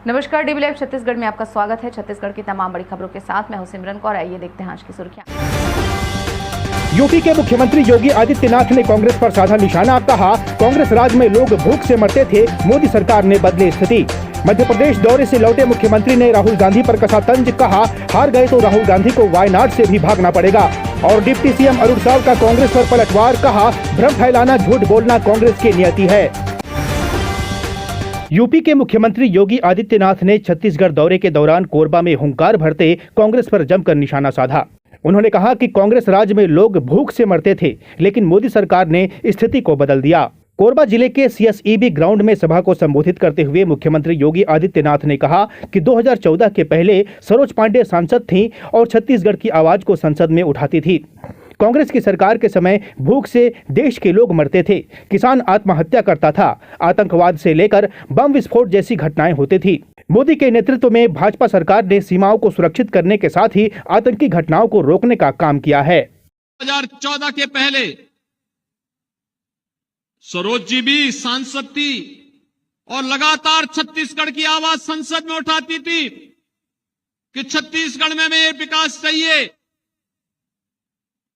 नमस्कार, dB live Chhattisgarh में आपका स्वागत है। छत्तीसगढ़ की तमाम बड़ी खबरों के साथ मैं हूं सिमरन कौर। आइए देखते हैं आज की सुर्खियां। यूपी के मुख्यमंत्री योगी आदित्यनाथ ने कांग्रेस पर साधा निशाना। कहा, कांग्रेस राज में लोग भूख से मरते थे, मोदी सरकार ने बदली स्थिति। मध्य प्रदेश दौरे से लौटे मुख्यमंत्री ने राहुल गांधी पर कसा तंज। कहा, हार गए तो राहुल गांधी को वायनाड से भी भागना पड़ेगा। और डिप्टी सीएम अरुण साव का कांग्रेस पर पलटवार। कहा, भ्रम फैलाना, झूठ बोलना कांग्रेस की नियति है। यूपी के मुख्यमंत्री योगी आदित्यनाथ ने छत्तीसगढ़ दौरे के दौरान कोरबा में हुंकार भरते कांग्रेस पर जमकर निशाना साधा। उन्होंने कहा कि कांग्रेस राज में लोग भूख से मरते थे, लेकिन मोदी सरकार ने स्थिति को बदल दिया। कोरबा जिले के सीएसईबी ग्राउंड में सभा को संबोधित करते हुए मुख्यमंत्री योगी आदित्यनाथ ने कहा कि 2014 के पहले सरोज पांडे सांसद थीं और छत्तीसगढ़ की आवाज को संसद में उठाती थी। कांग्रेस की सरकार के समय भूख से देश के लोग मरते थे, किसान आत्महत्या करता था, आतंकवाद से लेकर बम विस्फोट जैसी घटनाएं होती थी। मोदी के नेतृत्व में भाजपा सरकार ने सीमाओं को सुरक्षित करने के साथ ही आतंकी घटनाओं को रोकने का काम किया है। 2014 के पहले सरोज जी भी सांसद थी और लगातार छत्तीसगढ़ की आवाज संसद में उठाती थी कि छत्तीसगढ़ में हमें विकास चाहिए।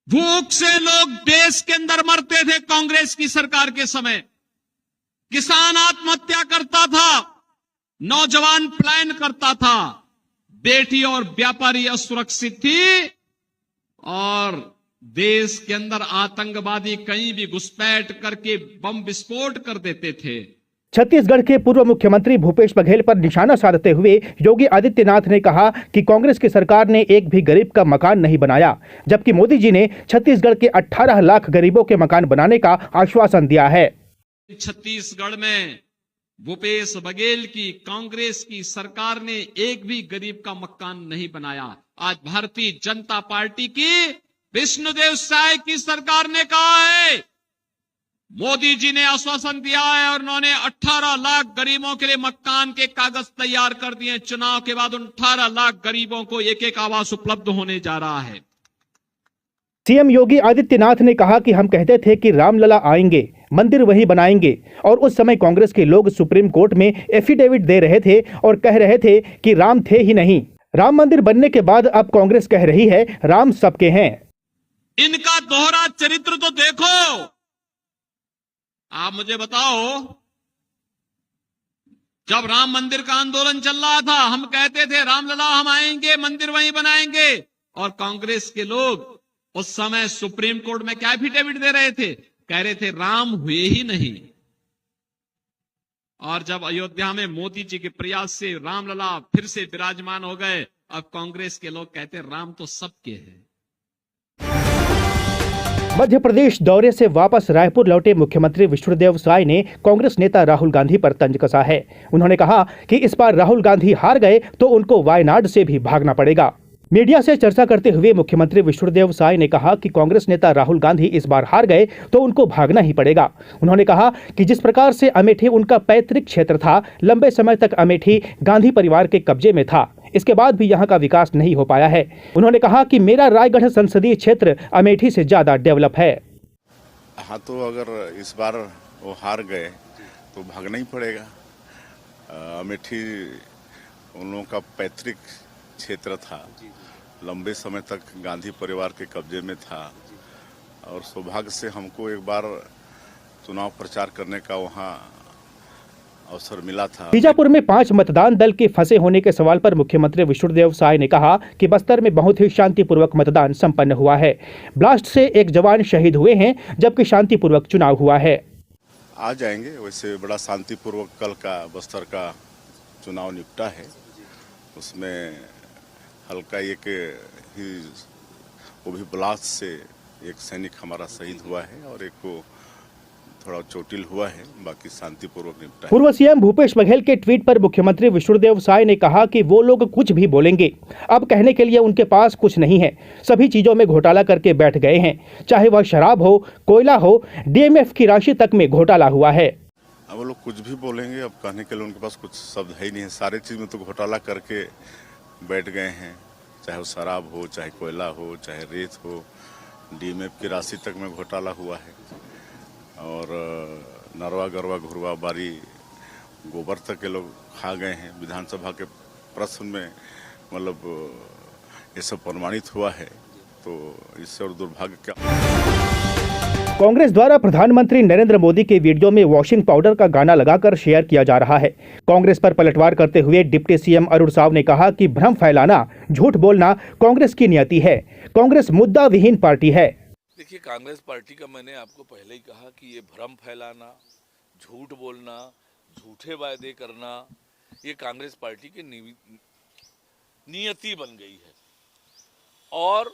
भूख से लोग देश के अंदर मरते थे कांग्रेस की सरकार के समय। किसान आत्महत्या करता था, नौजवान पलायन करता था, बेटी और व्यापारी असुरक्षित थी और देश के अंदर आतंकवादी कहीं भी घुसपैठ करके बम विस्फोट कर देते थे। छत्तीसगढ़ के पूर्व मुख्यमंत्री भूपेश बघेल पर निशाना साधते हुए योगी आदित्यनाथ ने कहा कि कांग्रेस की सरकार ने एक भी गरीब का मकान नहीं बनाया, जबकि मोदी जी ने छत्तीसगढ़ के 18 लाख गरीबों के मकान बनाने का आश्वासन दिया है। छत्तीसगढ़ में भूपेश बघेल की कांग्रेस की सरकार ने एक भी गरीब का मकान नहीं बनाया। आज भारतीय जनता पार्टी की विष्णुदेव साय की सरकार ने कहा है, मोदी जी ने आश्वासन दिया है और उन्होंने 18 लाख गरीबों के लिए मकान के कागज तैयार कर दिए। चुनाव के बाद उन 18 लाख गरीबों को एक एक आवास उपलब्ध होने जा रहा है। सीएम योगी आदित्यनाथ ने कहा कि हम कहते थे कि रामलला आएंगे, मंदिर वही बनाएंगे, और उस समय कांग्रेस के लोग सुप्रीम कोर्ट में एफिडेविट दे रहे थे और कह रहे थे कि राम थे ही नहीं। राम मंदिर बनने के बाद अब कांग्रेस कह रही है राम सबके हैं। इनका दोहरा चरित्र तो देखो। आप मुझे बताओ, जब राम मंदिर का आंदोलन चल रहा था हम कहते थे रामलला हम आएंगे, मंदिर वहीं बनाएंगे, और कांग्रेस के लोग उस समय सुप्रीम कोर्ट में क्या एफिडेविट दे रहे थे, कह रहे थे राम हुए ही नहीं। और जब अयोध्या में मोदी जी के प्रयास से रामलला फिर से विराजमान हो गए, अब कांग्रेस के लोग कहते राम तो सबके हैं। मध्य प्रदेश दौरे से वापस रायपुर लौटे मुख्यमंत्री विष्णुदेव साय ने कांग्रेस नेता राहुल गांधी पर तंज कसा है। उन्होंने कहा कि इस बार राहुल गांधी हार गए तो उनको वायनाड से भी भागना पड़ेगा। मीडिया से चर्चा करते हुए मुख्यमंत्री विष्णुदेव साय ने कहा कि कांग्रेस नेता राहुल गांधी इस बार हार गए तो उनको भागना ही पड़ेगा। उन्होंने कहा कि जिस प्रकार से अमेठी उनका पैतृक क्षेत्र था, लंबे समय तक अमेठी गांधी परिवार के कब्जे में था, इसके बाद भी यहाँ का विकास नहीं हो पाया है। उन्होंने कहा कि मेरा रायगढ़ संसदीय क्षेत्र अमेठी से ज्यादा डेवलप है। हाँ, तो अगर इस बार वो हार गए तो भागना ही पड़ेगा। अमेठी उन लोगों का पैतृक क्षेत्र था, लंबे समय तक गांधी परिवार के कब्जे में था और सौभाग्य से हमको एक बार चुनाव प्रचार करने का वहाँ अवसर मिला था। बीजापुर में 5 मतदान दल के फंसे होने के सवाल पर मुख्यमंत्री विष्णुदेव साय ने कहा कि बस्तर में बहुत ही शांतिपूर्वक मतदान संपन्न हुआ है। ब्लास्ट से एक जवान शहीद हुए हैं, जबकि शांतिपूर्वक चुनाव हुआ है। आ जाएंगे, वैसे बड़ा शांतिपूर्वक कल का बस्तर का चुनाव निपटा है। उसमें हल्का एक ही वो भी ब्लास्ट से एक सैनिक हमारा शहीद हुआ है और एक को थोड़ा चोटिल हुआ है, बाकी शांतिपूर्वक निपटा है। पूर्व सीएम भूपेश बघेल के ट्वीट पर मुख्यमंत्री विष्णुदेव साय ने कहा कि वो लोग कुछ भी बोलेंगे, अब कहने के लिए उनके पास कुछ नहीं है। सभी चीजों में घोटाला करके बैठ गए हैं, चाहे वह शराब हो, कोयला हो, डीएमएफ की राशि तक में घोटाला हुआ है। अब वो लोग कुछ भी बोलेंगे, अब कहने के लिए उनके पास कुछ शब्द है ही नहीं है। सारे चीज में तो घोटाला करके बैठ गए हैं, चाहे वो शराब हो, चाहे कोयला हो, चाहे रेत हो, डीएमएफ की राशि तक में घोटाला हुआ है और नरवा गरवा घुरवा बारी गोबर तक के लोग खा गए हैं। विधानसभा के प्रश्न में मतलब ये सब प्रमाणित हुआ है, तो इससे और दुर्भाग्य क्या। कांग्रेस द्वारा प्रधानमंत्री नरेंद्र मोदी के वीडियो में वॉशिंग पाउडर का गाना लगाकर शेयर किया जा रहा है। कांग्रेस पर पलटवार करते हुए डिप्टी सीएम अरुण साव ने कहा कि भ्रम फैलाना, झूठ बोलना कांग्रेस की नियति है। कांग्रेस मुद्दा विहीन पार्टी है। देखिए, कांग्रेस पार्टी का मैंने आपको पहले ही कहा कि ये भ्रम फैलाना, झूठ बोलना, झूठे वायदे करना, ये कांग्रेस पार्टी की नियति बन गई है और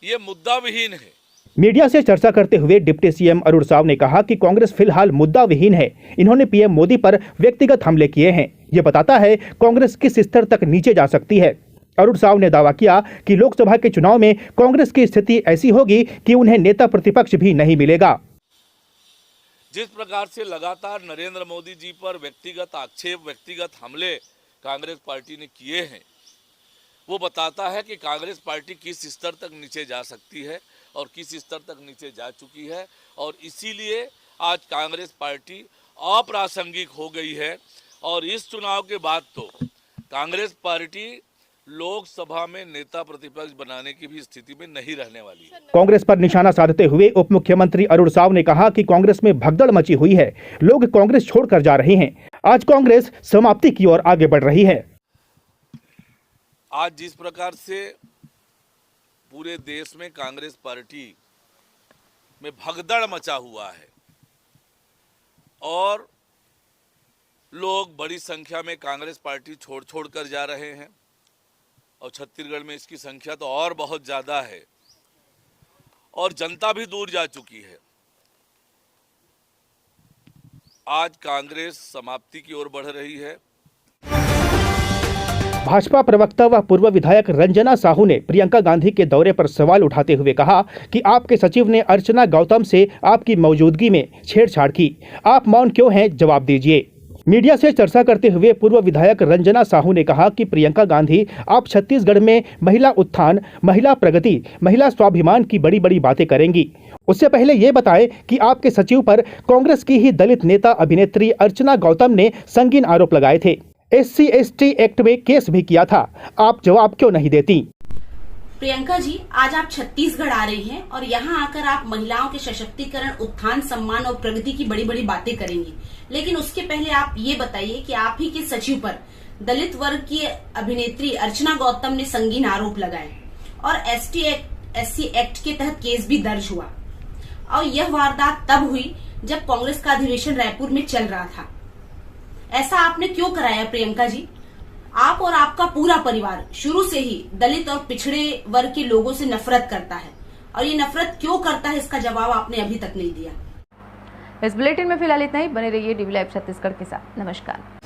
ये मुद्दा विहीन है। मीडिया से चर्चा करते हुए डिप्टी सीएम अरुण साव ने कहा कि कांग्रेस फिलहाल मुद्दा विहीन है। इन्होंने पीएम मोदी पर व्यक्तिगत हमले किए हैं। ये बताता है कांग्रेस किस स्तर तक नीचे जा सकती है। अरुण साव ने दावा किया कि लोकसभा के चुनाव में कांग्रेस की स्थिति ऐसी होगी कि उन्हें नेता प्रतिपक्ष भी नहीं मिलेगा। जिस प्रकार से लगातार नरेंद्र मोदी जी पर व्यक्तिगत आक्षेप, व्यक्तिगत हमले कांग्रेस पार्टी ने किए हैं, वो बताता है कि कांग्रेस पार्टी किस स्तर तक नीचे जा सकती है और किस स्तर तक नीचे जा चुकी है। और इसीलिए आज कांग्रेस पार्टी अप्रासंगिक हो गई है और इस चुनाव के बाद तो कांग्रेस पार्टी लोकसभा में नेता प्रतिपक्ष बनाने की भी स्थिति में नहीं रहने वाली है। कांग्रेस पर निशाना साधते हुए उप मुख्यमंत्री अरुण साव ने कहा कि कांग्रेस में भगदड़ मची हुई है, लोग कांग्रेस छोड़कर जा रहे हैं। आज कांग्रेस समाप्ति की ओर आगे बढ़ रही है। आज जिस प्रकार से पूरे देश में कांग्रेस पार्टी में भगदड़ मचा हुआ है और लोग बड़ी संख्या में कांग्रेस पार्टी छोड़ कर जा रहे हैं और छत्तीसगढ़ में इसकी संख्या तो और बहुत ज्यादा है और जनता भी दूर जा चुकी है। आज कांग्रेस समाप्ति की ओर बढ़ रही है। भाजपा प्रवक्ता व पूर्व विधायक रंजना साहू ने प्रियंका गांधी के दौरे पर सवाल उठाते हुए कहा कि आपके सचिव ने अर्चना गौतम से आपकी मौजूदगी में छेड़छाड़ की, आप मौन क्यों हैं, जवाब दीजिए। मीडिया से चर्चा करते हुए पूर्व विधायक रंजना साहू ने कहा कि प्रियंका गांधी आप छत्तीसगढ़ में महिला उत्थान, महिला प्रगति, महिला स्वाभिमान की बड़ी बड़ी बातें करेंगी। उससे पहले ये बताएं कि आपके सचिव पर कांग्रेस की ही दलित नेता अभिनेत्री अर्चना गौतम ने संगीन आरोप लगाए थे। SC/ST एक्ट में केस भी किया था, आप जवाब क्यों नहीं देती? प्रियंका जी, आज आप छत्तीसगढ़ आ रही हैं और यहाँ आकर आप महिलाओं के सशक्तिकरण, उत्थान, सम्मान और प्रगति की बड़ी बड़ी बातें करेंगी। लेकिन उसके पहले आप ये बताइए कि आप ही के सचिव पर दलित वर्ग की अभिनेत्री अर्चना गौतम ने संगीन आरोप लगाए और SC एक्ट के तहत केस भी दर्ज हुआ और यह वारदात तब हुई जब कांग्रेस का अधिवेशन रायपुर में चल रहा था। ऐसा आपने क्यों कराया प्रियंका जी? आप और आपका पूरा परिवार शुरू से ही दलित और पिछड़े वर्ग के लोगों से नफरत करता है और ये नफरत क्यों करता है, इसका जवाब आपने अभी तक नहीं दिया। इस बुलेटिन में फिलहाल इतना ही। बने रहिए DV लाइव छत्तीसगढ़ के साथ। नमस्कार।